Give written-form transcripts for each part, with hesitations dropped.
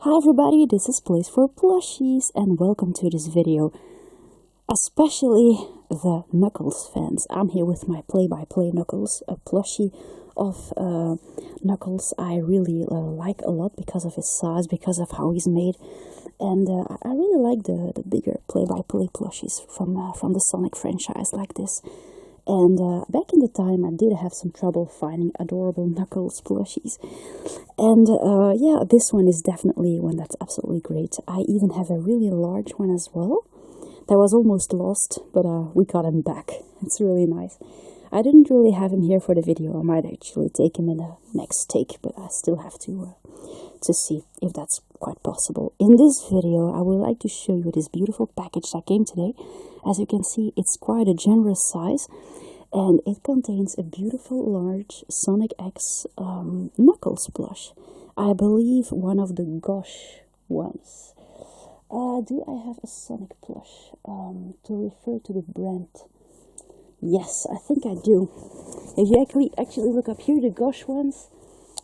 Hi everybody, this is Place for Plushies and welcome to this video. Especially the Knuckles fans. I'm here with my play-by-play Knuckles, a plushie of Knuckles I really like a lot because of his size, because of how he's made. And I really like the bigger play-by-play plushies from the Sonic franchise like this. And back in the time, I did have some trouble finding adorable Knuckles plushies. And yeah, this one is definitely one that's absolutely great. I even have a really large one as well. That was almost lost, but we got him back. It's really nice. I didn't really have him here for the video. I might actually take him in the next take, but I still have to see if that's quite possible. In this video, I would like to show you this beautiful package that came today. As you can see, it's quite a generous size, and it contains a beautiful large Sonic X Knuckles plush. I believe one of the Gosh ones. Do I have a Sonic plush to refer to the brand? Yes, I think I do. If you actually look up here, the Gosh ones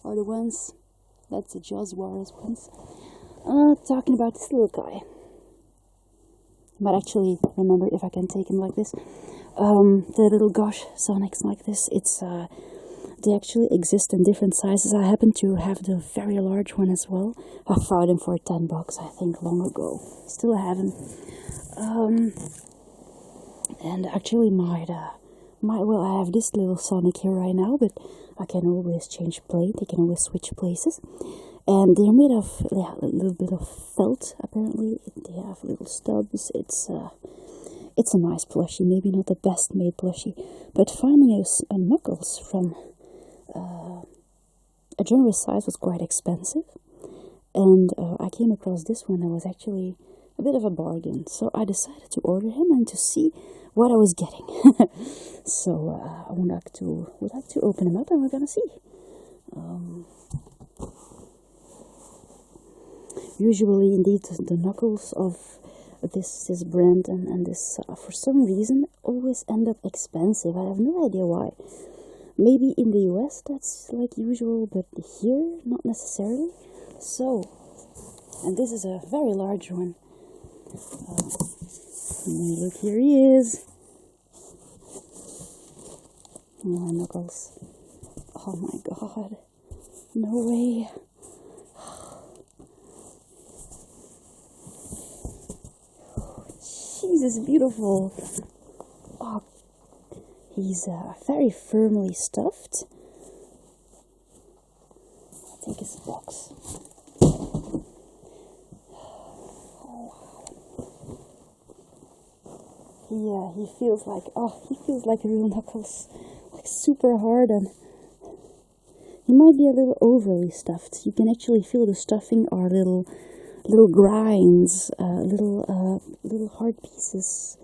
are the ones, that's the Jazzwares ones, talking about this little guy. But actually, remember, if I can take him like this, the little Gosh Sonics like this, it's they actually exist in different sizes. I happen to have the very large one as well. I found him for $10, I think, long ago. Still have him. And actually well, I have this little Sonic here right now, but I can always change plate. They can always switch places. And they're made of a little bit of felt, apparently. They have little stubs. It's a nice plushie, maybe not the best made plushie, but finding a Knuckles from a generous size was quite expensive. And I came across this one that was actually a bit of a bargain. So I decided to order him and to see what I was getting. So I would like to open him up and we're gonna see. Usually, indeed, the Knuckles of this brand and this, for some reason, always end up expensive. I have no idea why. Maybe in the US that's like usual, but here, not necessarily. So, and this is a very large one. Look, here he is. Oh, my Knuckles. Oh my god. No way. Jesus, beautiful. Oh, he's very firmly stuffed. I'll take his box. Yeah, he feels like a real Knuckles, like super hard, and he might be a little overly stuffed. You can actually feel the stuffing are little grinds, little hard pieces.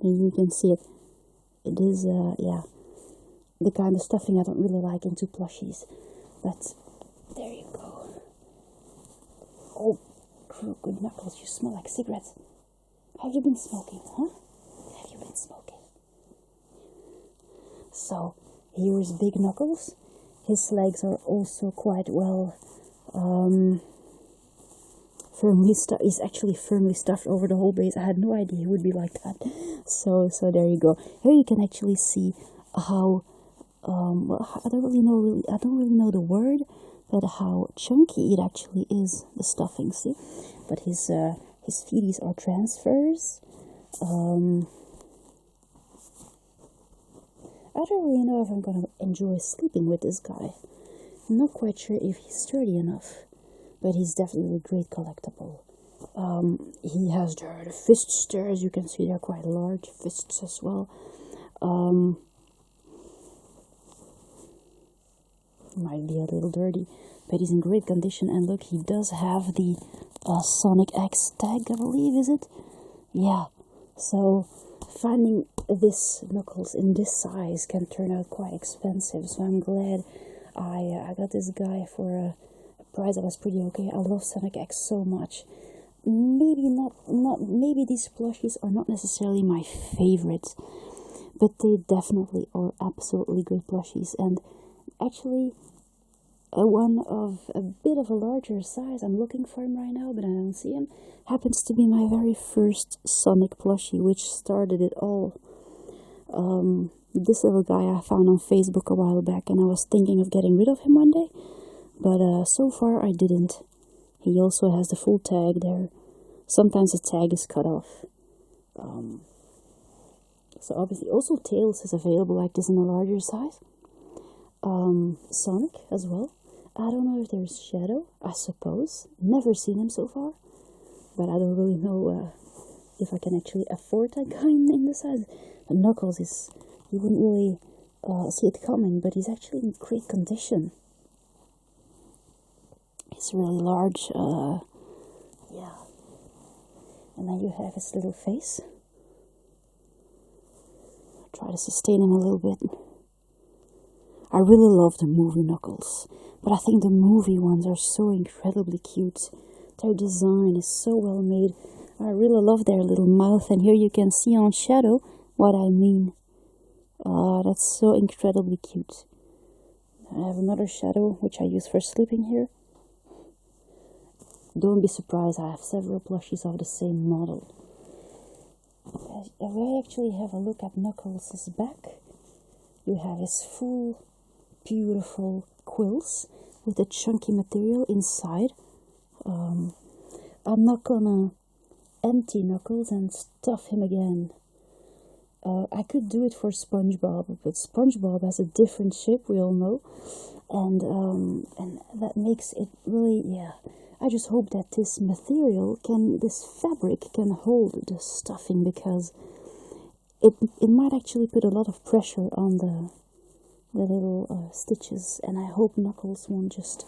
And you can see it. It is, yeah, the kind of stuffing I don't really like into plushies. But there you go. Oh, good Knuckles, you smell like cigarettes. Have you been smoking, huh? Have you been smoking? So, here's Big Knuckles. His legs are also quite well firmly stuffed. He's actually firmly stuffed over the whole base. I had no idea he would be like that. So there you go. Here you can actually see how well, I don't really know the word, but how chunky it actually is, the stuffing. See, but his feeties are transfers. I don't really know if I'm gonna enjoy sleeping with this guy. I'm not quite sure if he's sturdy enough, but he's definitely a great collectible. He has the fists there, as you can see, they're quite large fists as well. Might be a little dirty, but he's in great condition. And look, he does have the Sonic X tag, I believe, is it? Yeah. So finding this Knuckles in this size can turn out quite expensive. So I'm glad I got this guy for a price that was pretty okay. I love Sonic X so much. Maybe these plushies are not necessarily my favorites, but they definitely are absolutely great plushies. And actually one of a bit of a larger size. I'm looking for him right now, but I don't see him. Happens to be my very first Sonic plushie, which started it all. This little guy I found on Facebook a while back, and I was thinking of getting rid of him one day, but so far I didn't. He also has the full tag there. Sometimes the tag is cut off. So obviously, also Tails is available like this in a larger size. Sonic as well. I don't know if there's Shadow, I suppose. Never seen him so far, but I don't really know if I can actually afford that kind in the size. But Knuckles is, you wouldn't really see it coming, but he's actually in great condition. He's really large, yeah. And then you have his little face. I'll try to sustain him a little bit. I really love the movie Knuckles, but I think the movie ones are so incredibly cute. Their design is so well made. I really love their little mouth, and here you can see on Shadow what I mean. That's so incredibly cute. I have another Shadow, which I use for sleeping here. Don't be surprised, I have several plushies of the same model. If I actually have a look at Knuckles' back, you have his full, beautiful quills with the chunky material inside. I'm not gonna empty Knuckles and stuff him again. I could do it for SpongeBob, but SpongeBob has a different shape, we all know, and that makes it really, yeah. I just hope that this material this fabric can hold the stuffing, because it might actually put a lot of pressure on the little stitches, and I hope Knuckles won't just,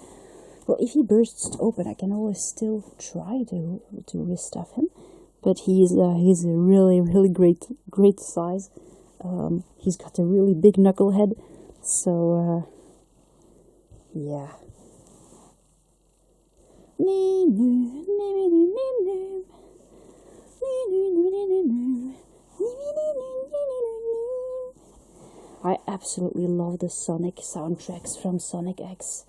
well, if he bursts open, I can always still try to restuff him, but he's a really, really great size. He's got a really big knuckle head, so yeah. I absolutely love the Sonic soundtracks from Sonic X.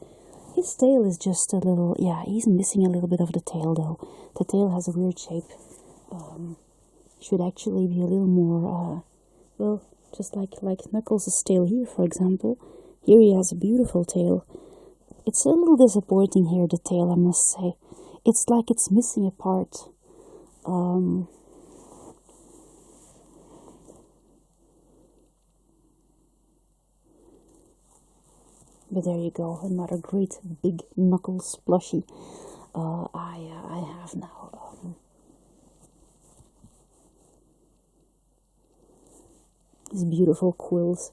His tail is just a little, yeah, he's missing a little bit of the tail though. The tail has a weird shape. Should actually be a little more, well, just like Knuckles' tail here, for example. Here he has a beautiful tail. It's a little disappointing here, the tail, I must say. It's like it's missing a part. But there you go, another great big Knuckles plushie I have now. These beautiful quills.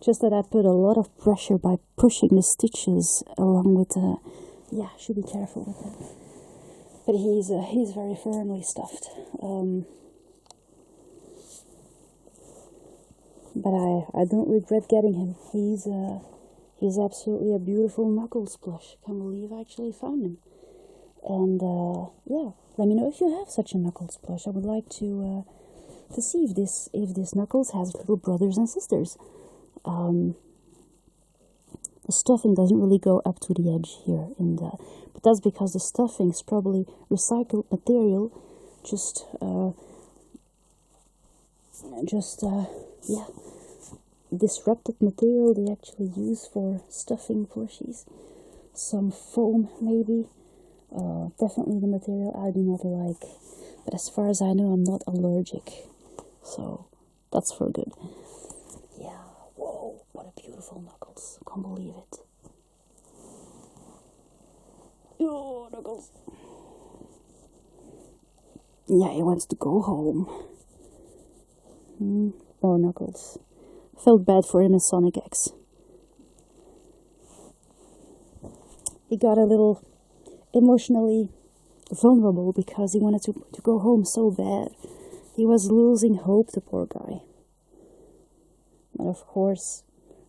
Just that I put a lot of pressure by pushing the stitches along with the, yeah, should be careful with that. But he's very firmly stuffed. But I don't regret getting him. He's absolutely a beautiful Knuckles plush. Can't believe I actually found him. And yeah, let me know if you have such a Knuckles plush. I would like to see if this Knuckles has little brothers and sisters. The stuffing doesn't really go up to the edge here, but that's because the stuffing is probably recycled material, yeah, disrupted material they actually use for stuffing plushies. Some foam, maybe. Definitely the material I do not like, but as far as I know, I'm not allergic, so that's for good. Yeah, whoa, what a beautiful Knuckles. Can't believe it. Oh, Knuckles. Yeah, he wants to go home. Poor Knuckles. Felt bad for him in Sonic X. He got a little emotionally vulnerable because he wanted to go home so bad. He was losing hope, the poor guy. But of course,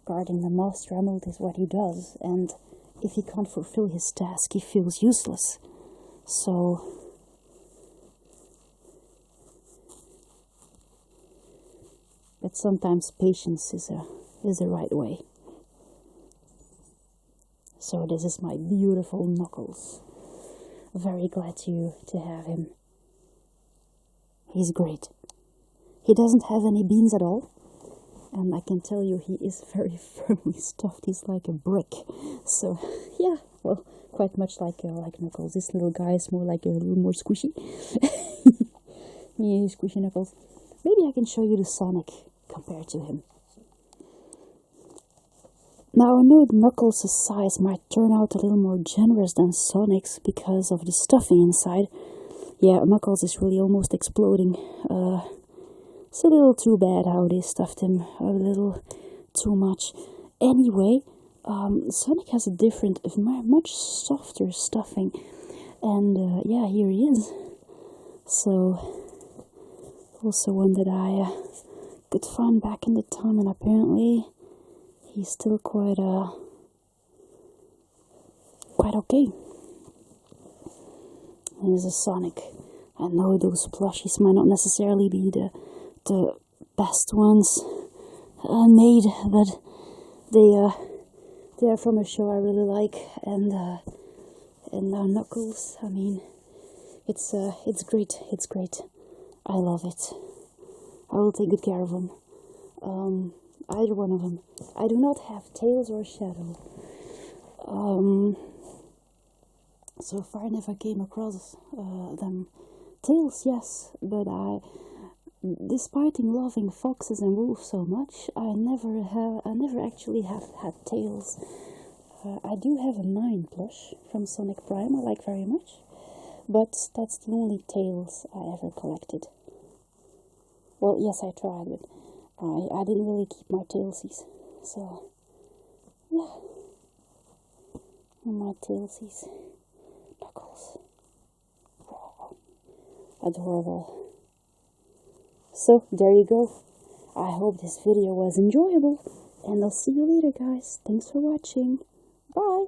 guarding the Master Emerald is what he does, and if he can't fulfill his task, he feels useless. So but sometimes patience is the right way. So this is my beautiful Knuckles. Very glad to have him. He's great. He doesn't have any beans at all, and I can tell you he is very firmly stuffed. He's like a brick. So yeah, well, quite much like Knuckles. This little guy is more like a little more squishy. Me, squishy Knuckles. Maybe I can show you the Sonic compared to him. Now I know Knuckles' size might turn out a little more generous than Sonic's because of the stuffing inside. Yeah, Knuckles is really almost exploding. It's a little too bad how they stuffed him a little too much. Anyway, Sonic has a different, much softer stuffing. And yeah, here he is. So, also one that I could find back in the time, and apparently he's still quite okay. Here's a Sonic. I know those plushies might not necessarily be the best ones made, but they are from a show I really like, and Knuckles. I mean, it's great. It's great. I love it. I will take good care of them. Either one of them. I do not have Tails or Shadow. So far I never came across them. Tails, yes, but despite loving foxes and wolves so much, I never actually have had Tails. I do have a 9 plush from Sonic Prime I like very much, but that's the only Tails I ever collected. Well, yes, I tried, but I didn't really keep my Tailsies, so yeah, my Tailsies. Knuckles. Oh, adorable. So, there you go. I hope this video was enjoyable, and I'll see you later, guys. Thanks for watching. Bye!